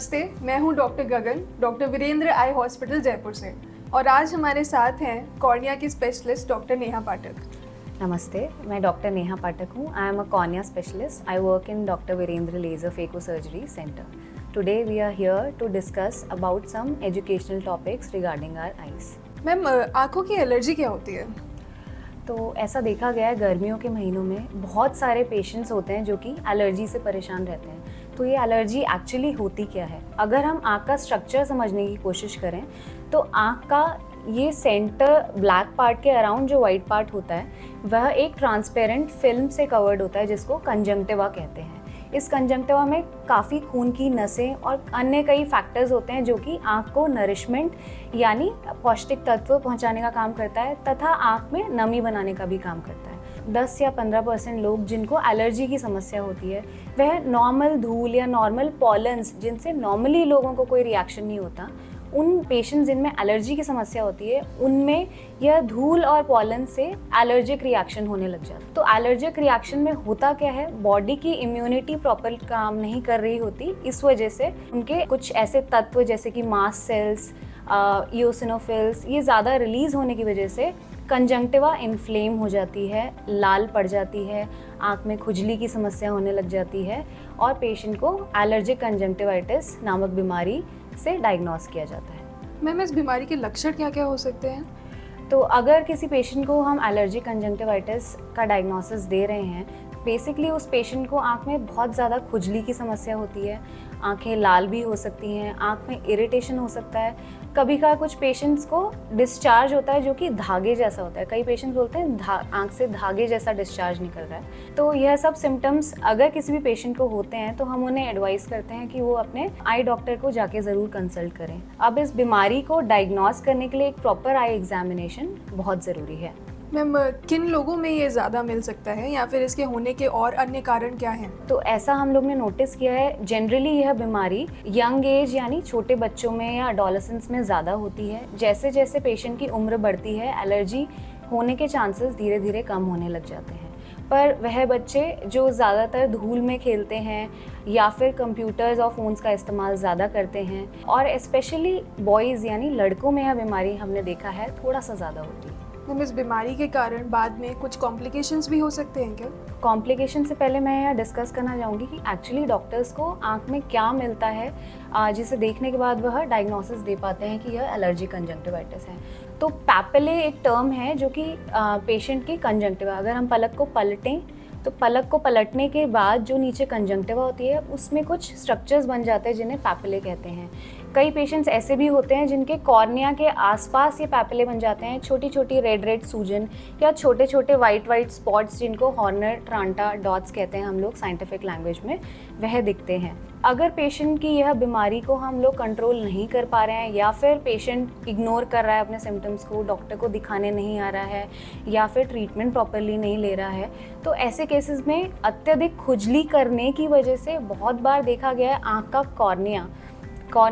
नमस्ते, मैं हूं doctor Gagan, doctor Virendra eye hospital Jaipur से। और आज हमारे साथ हैं कॉर्निया की स्पेशलिस्ट डॉक्टर नेहा पाठक। नमस्ते, मैं डॉक्टर नेहा पाठक हूँ। I am a cornea specialist. I work in doctor Virendra laser phaco surgery centre. Today we are here to discuss about some educational topics regarding our eyes. Ma'am, आँखों की allergy क्या होती है? तो ऐसा देखा गया है गर्मियों के महीनों में बहुत सारे पेशेंट्स होते हैं जो कि एलर्जी से परेशान रहते हैं। तो ये एलर्जी एक्चुअली होती क्या है? अगर हम आँख का स्ट्रक्चर समझने की कोशिश करें तो आँख का ये सेंटर ब्लैक पार्ट के अराउंड जो वाइट पार्ट होता है वह एक ट्रांसपेरेंट फिल्म से कवर्ड होता है जिसको कंजंक्टिवा कहते हैं। इस कंजंक्टिवा में काफ़ी खून की नसें और अन्य कई फैक्टर्स होते हैं जो कि आँख को नरिशमेंट यानी पौष्टिक तत्व पहुंचाने का काम करता है तथा आँख में नमी बनाने का भी काम करता है। 10 या 15% लोग जिनको एलर्जी की समस्या होती है वह नॉर्मल धूल या नॉर्मल पॉलन्स जिनसे नॉर्मली लोगों को कोई रिएक्शन नहीं होता, उन पेशेंट्स जिनमें एलर्जी की समस्या होती है उनमें यह धूल और पॉलन से एलर्जिक रिएक्शन होने लग जाता है। तो एलर्जिक रिएक्शन में होता क्या है, बॉडी की इम्यूनिटी प्रॉपर काम नहीं कर रही होती, इस वजह से उनके कुछ ऐसे तत्व जैसे कि मास्ट सेल्स, इओसिनोफिल्स ये ज़्यादा रिलीज होने की वजह से कंजंक्टिवा इन्फ्लेम हो जाती है, लाल पड़ जाती है, आँख में खुजली की समस्या होने लग जाती है और पेशेंट को एलर्जिक कंजंक्टिवाइटिस नामक बीमारी से डायग्नोस किया जाता है। मैम, इस बीमारी के लक्षण क्या क्या हो सकते हैं? तो अगर किसी पेशेंट को हम एलर्जिक कंजंक्टिवाइटिस का डायग्नोसिस दे रहे हैं, बेसिकली उस पेशेंट को आँख में बहुत ज़्यादा खुजली की समस्या होती है, आँखें लाल भी हो सकती हैं, आँख में इरिटेशन हो सकता है, कभी कभार कुछ पेशेंट्स को डिस्चार्ज होता है जो कि धागे जैसा होता है। कई पेशेंट्स बोलते हैं आँख से धागे जैसा डिस्चार्ज निकल रहा है। तो यह सब सिम्टम्स अगर किसी भी पेशेंट को होते हैं तो हम उन्हें एडवाइस करते हैं कि वो अपने आई डॉक्टर को जाके ज़रूर कंसल्ट करें। अब इस बीमारी को डायग्नोस करने के लिए एक प्रॉपर आई एग्जामिनेशन बहुत ज़रूरी है। मैम, किन लोगों में ये ज़्यादा मिल सकता है या फिर इसके होने के और अन्य कारण क्या हैं? तो ऐसा हम लोग ने नोटिस किया है, जनरली यह बीमारी यंग एज यानी छोटे बच्चों में या एडोलेसेंस में ज़्यादा होती है। जैसे जैसे पेशेंट की उम्र बढ़ती है एलर्जी होने के चांसेस धीरे धीरे कम होने लग जाते हैं। पर वह बच्चे जो ज़्यादातर धूल में खेलते हैं या फिर कंप्यूटर्स और फ़ोन्स का इस्तेमाल ज़्यादा करते हैं और स्पेशली बॉयज़ यानी लड़कों में यह बीमारी हमने देखा है थोड़ा सा ज़्यादा होती है। मैम, इस बीमारी के कारण बाद में कुछ कॉम्प्लिकेशंस भी हो सकते हैं क्या? कॉम्प्लिकेशन से पहले मैं यह डिस्कस करना चाहूँगी कि एक्चुअली डॉक्टर्स को आँख में क्या मिलता है जिसे देखने के बाद वह डायग्नोसिस दे पाते हैं कि यह एलर्जिक कंजंक्टिवाइटिस है। तो पैपिले एक टर्म है जो कि पेशेंट की कंजंक्टिवा, अगर हम पलक को पलटें तो पलक को पलटने के बाद जो नीचे कंजंक्टिवा होती है उसमें कुछ स्ट्रक्चर्स बन जाते हैं जिन्हें पैपिले कहते हैं। कई पेशेंट्स ऐसे भी होते हैं जिनके कॉर्निया के आसपास ये पैपिले बन जाते हैं, छोटी छोटी रेड रेड सूजन या छोटे छोटे वाइट स्पॉट्स जिनको हॉर्नर ट्रांटा डॉट्स कहते हैं हम लोग साइंटिफिक लैंग्वेज में, वह दिखते हैं। अगर पेशेंट की यह बीमारी को हम लोग कंट्रोल नहीं कर पा रहे हैं या फिर पेशेंट इग्नोर कर रहा है अपने सिम्टम्स को, डॉक्टर को दिखाने नहीं आ रहा है या फिर ट्रीटमेंट प्रॉपरली नहीं ले रहा है, तो ऐसे केसेस में अत्यधिक खुजली करने की वजह से बहुत बार देखा गया है आँख का कॉर्निया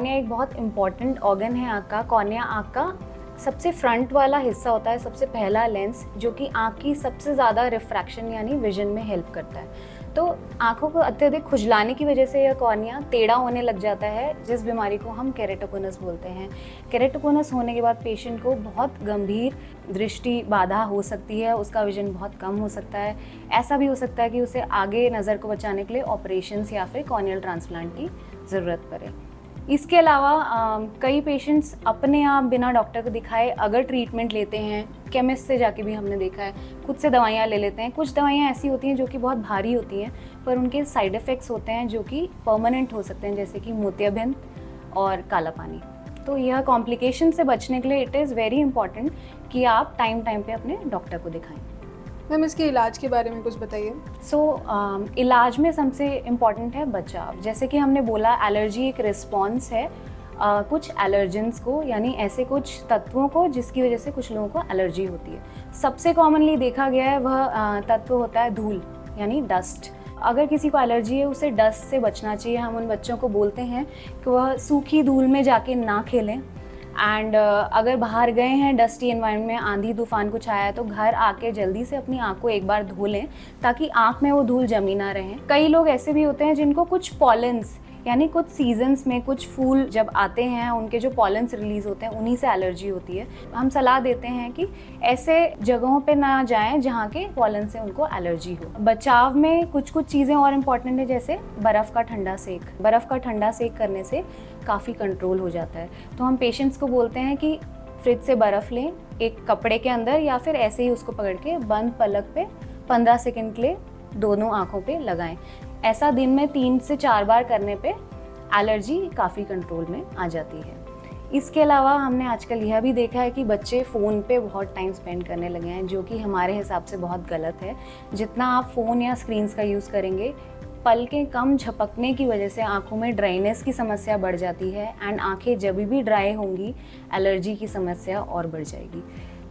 एक बहुत इंपॉर्टेंट ऑर्गन है आँख का। कॉर्निया आँख का सबसे फ्रंट वाला हिस्सा होता है, सबसे पहला लेंस जो कि आँख की सबसे ज़्यादा रिफ्रैक्शन यानी विजन में हेल्प करता है। तो आँखों को अत्यधिक खुजलाने की वजह से यह कॉर्निया टेढ़ा होने लग जाता है जिस बीमारी को हम केरेटोकोनस बोलते हैं। केरेटोकोनस होने के बाद पेशेंट को बहुत गंभीर दृष्टि बाधा हो सकती है, उसका विजन बहुत कम हो सकता है। ऐसा भी हो सकता है कि उसे आगे नज़र को बचाने के लिए ऑपरेशंस या फिर कॉर्नियल ट्रांसप्लांट की ज़रूरत पड़े। इसके अलावा कई पेशेंट्स अपने आप बिना डॉक्टर को दिखाए अगर ट्रीटमेंट लेते हैं, केमिस्ट से जाके भी हमने देखा है, खुद से दवाइयाँ ले लेते हैं। कुछ दवाइयाँ ऐसी होती हैं जो कि बहुत भारी होती हैं पर उनके साइड इफ़ेक्ट्स होते हैं जो कि परमानेंट हो सकते हैं, जैसे कि मोतियाबिंद और काला पानी। तो यह कॉम्प्लिकेशन से बचने के लिए इट इज़ वेरी इंपॉर्टेंट कि आप टाइम पे अपने डॉक्टर को दिखाएं। मैम, इसके इलाज के बारे में कुछ बताइए। इलाज में सबसे इम्पॉर्टेंट है बचाव। जैसे कि हमने बोला एलर्जी एक रिस्पॉन्स है कुछ एलर्जेंस को यानी ऐसे कुछ तत्वों को जिसकी वजह से कुछ लोगों को एलर्जी होती है। सबसे कॉमनली देखा गया है वह तत्व होता है धूल यानी डस्ट। अगर किसी को एलर्जी है उसे डस्ट से बचना चाहिए। हम उन बच्चों को बोलते हैं कि वह सूखी धूल में जाके ना खेलें एंड अगर बाहर गए हैं डस्टी एनवायरनमेंट में, आंधी तूफान कुछ आया है तो घर आके जल्दी से अपनी आँख को एक बार धो लें ताकि आँख में वो धूल जमी ना रहे। कई लोग ऐसे भी होते हैं जिनको कुछ पॉलेंस यानी कुछ सीजन्स में कुछ फूल जब आते हैं उनके जो पॉलन्स रिलीज होते हैं उन्हीं से एलर्जी होती है। हम सलाह देते हैं कि ऐसे जगहों पे ना जाएं जहाँ के पॉलन से उनको एलर्जी हो। बचाव में कुछ चीज़ें और इम्पॉर्टेंट है, जैसे बर्फ़ का ठंडा सेक करने से काफ़ी कंट्रोल हो जाता है। तो हम पेशेंट्स को बोलते हैं कि फ्रिज से बर्फ़ लें, एक कपड़े के अंदर या फिर ऐसे ही उसको पकड़ के बंद पलक पे 15 सेकंड के लिए दोनों आँखों पे लगाएं। ऐसा दिन में 3 से 4 बार करने पे एलर्जी काफ़ी कंट्रोल में आ जाती है। इसके अलावा हमने आजकल यह भी देखा है कि बच्चे फ़ोन पे बहुत टाइम स्पेंड करने लगे हैं, जो कि हमारे हिसाब से बहुत गलत है। जितना आप फ़ोन या स्क्रीन्स का यूज़ करेंगे, पलकें कम झपकने की वजह से आँखों में ड्राइनेस की समस्या बढ़ जाती है एंड आँखें जब भी ड्राई होंगी एलर्जी की समस्या और बढ़ जाएगी।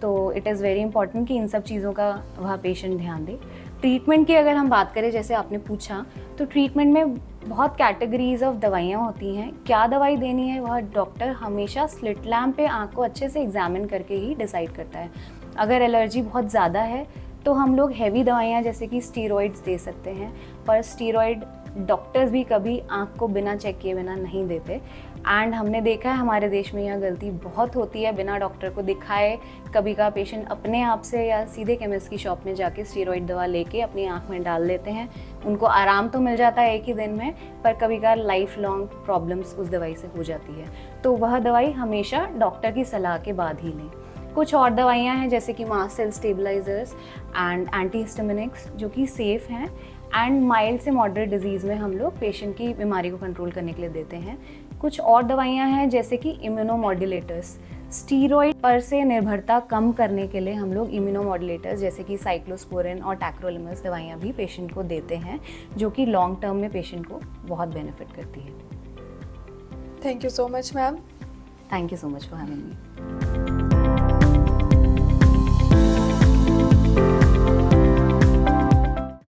तो इट इज़ वेरी इंपॉर्टेंट कि इन सब चीज़ों का वह पेशेंट ध्यान दे। ट्रीटमेंट की अगर हम बात करें, जैसे आपने पूछा, तो ट्रीटमेंट में बहुत कैटेगरीज ऑफ दवाइयाँ होती हैं। क्या दवाई देनी है वह डॉक्टर हमेशा स्लिट लैम्प पे आँख को अच्छे से एग्जामिन करके ही डिसाइड करता है। अगर एलर्जी बहुत ज़्यादा है तो हम लोग हैवी दवाइयाँ जैसे कि स्टीरॉइड्स दे सकते हैं, पर स्टीरॉइड डॉक्टर्स भी कभी आँख को बिना चेक किए बिना नहीं देते। एंड हमने देखा है हमारे देश में यह गलती बहुत होती है, बिना डॉक्टर को दिखाए कभी का पेशेंट अपने आप से या सीधे केमिस्ट की शॉप में जाके स्टीरॉइड दवा लेके अपनी आँख में डाल लेते हैं। उनको आराम तो मिल जाता है एक ही दिन में, पर कभी का लाइफ लॉन्ग प्रॉब्लम्स उस दवाई से हो जाती है। तो वह दवाई हमेशा डॉक्टर की सलाह के बाद ही लें। कुछ और दवाइयाँ हैं जैसे कि mast cell stabilisers and antihistaminics, जो कि सेफ़ हैं एंड माइल्ड से मॉडरेट डिजीज़ में हम लोग पेशेंट की बीमारी को कंट्रोल करने के लिए देते हैं। कुछ और दवाइयाँ हैं जैसे कि इम्यूनोमॉड्यूलेटर्स, स्टीरॉइड पर से निर्भरता कम करने के लिए हम लोग इम्यूनोमॉड्यूलेटर्स जैसे कि साइक्लोस्पोरिन और टैक्रोलिमस दवाइयाँ भी पेशेंट को देते हैं, जो कि लॉन्ग टर्म में पेशेंट को बहुत बेनिफिट करती है। Thank you so much ma'am. Thank you so much for having me.